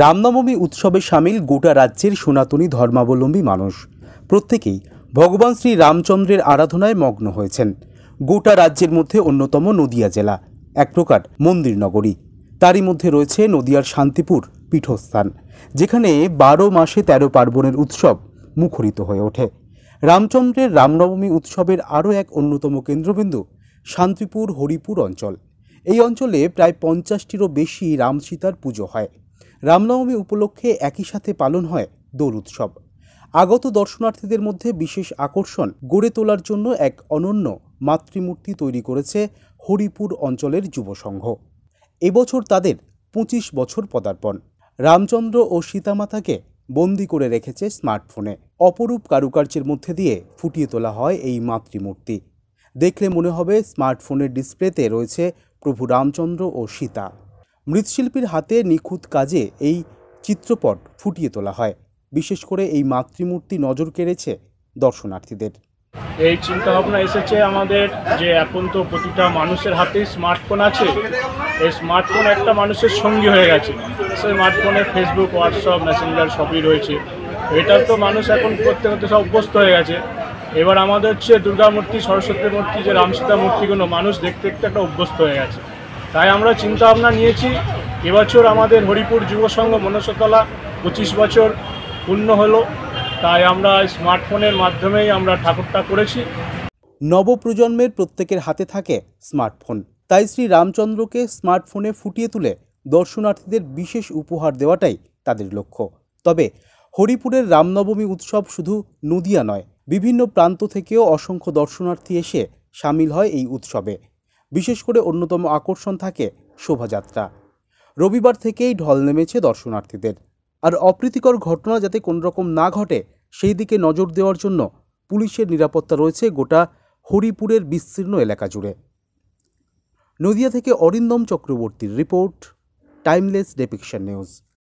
রামনবমী উৎসবে সামিল গোটা রাজ্যের সনাতনী ধর্মাবলম্বী মানুষ প্রত্যেকেই ভগবান শ্রী রামচন্দ্রের আরাধনায় মগ্ন হয়েছেন। গোটা রাজ্যের মধ্যে অন্যতম নদিয়া জেলা এক প্রকার মন্দির নগরী। তারই মধ্যে রয়েছে নদিয়ার শান্তিপুর পীঠস্থান, যেখানে 12 মাসে 13 পার্বণের উৎসব মুখরিত হয়ে ওঠে। রামচন্দ্রের রামনবমী উৎসবের আরও এক অন্যতম কেন্দ্রবিন্দু শান্তিপুর হরিপুর অঞ্চল। এই অঞ্চলে প্রায় 50টিরও বেশি রাম সীতার পুজো হয়। রামনবমী উপলক্ষে একই সাথে পালন হয় দোল উৎসব। আগত দর্শনার্থীদের মধ্যে বিশেষ আকর্ষণ গড়ে তোলার জন্য এক অনন্য মাতৃমূর্তি তৈরি করেছে হরিপুর অঞ্চলের যুব সংঘ। এবছর তাদের 25 বছর পদার্পণ। রামচন্দ্র ও সীতামাতাকে বন্দি করে রেখেছে স্মার্টফোনে। অপরূপ কারুকার্যের মধ্যে দিয়ে ফুটিয়ে তোলা হয় এই মাতৃমূর্তি। দেখলে মনে হবে স্মার্টফোনের ডিসপ্লেতে রয়েছে প্রভু রামচন্দ্র ও সীতা। মৃৎশিল্পীর হাতে নিখুঁত কাজে এই চিত্রপট ফুটিয়ে তোলা হয়। বিশেষ করে এই মাতৃমূর্তি নজর কেড়েছে দর্শনার্থীদের। এই চিন্তাভাবনা এসেছে আমাদের যে এখন তো প্রতিটা মানুষের হাতেই স্মার্টফোন আছে। এই স্মার্টফোন একটা মানুষের সঙ্গী হয়ে গেছে। স্মার্টফোনে ফেসবুক, হোয়াটসঅ্যাপ, মেসেঞ্জার সবই রয়েছে। এটা তো মানুষ এখন করতে করতে সব অভ্যস্ত হয়ে গেছে। এবার আমাদের হচ্ছে দুর্গা মূর্তি, সরস্বতী মূর্তি, যে রামসীতা মূর্তিগুলো মানুষ দেখতে দেখতে একটা অভ্যস্ত হয়ে গেছে। তাই আমরা চিন্তাভাবনা নিয়েছি এবছর আমাদের হরিপুর যুব সংঘ মনসতলা 25 বছর পূর্ণ হলো। তাই আমরা স্মার্টফোনের মাধ্যমেই আমরা ঠাকুরটা করেছি। নবপ্রজন্মের প্রত্যেকের হাতে থাকে স্মার্টফোন, তাই শ্রী রামচন্দ্রকে স্মার্টফোনে ফুটিয়ে তুলে দর্শনার্থীদের বিশেষ উপহার দেওয়াটাই তাদের লক্ষ্য। তবে হরিপুরের রামনবমী উৎসব শুধু নদিয়া নয়, বিভিন্ন প্রান্ত থেকেও অসংখ্য দর্শনার্থী এসে সামিল হয় এই উৎসবে। বিশেষ করে অন্যতম আকর্ষণ থাকে শোভাযাত্রা। রবিবার থেকেই ঢল নেমেছে দর্শনার্থীদের। আর অপ্রীতিকর ঘটনা যাতে কোনোরকম না ঘটে সেই দিকে নজর দেওয়ার জন্য পুলিশের নিরাপত্তা রয়েছে গোটা হরিপুরের বিস্তীর্ণ এলাকা জুড়ে। নদিয়া থেকে অরিন্দম চক্রবর্তীর রিপোর্ট, টাইমলেস ডেপিকশন নিউজ।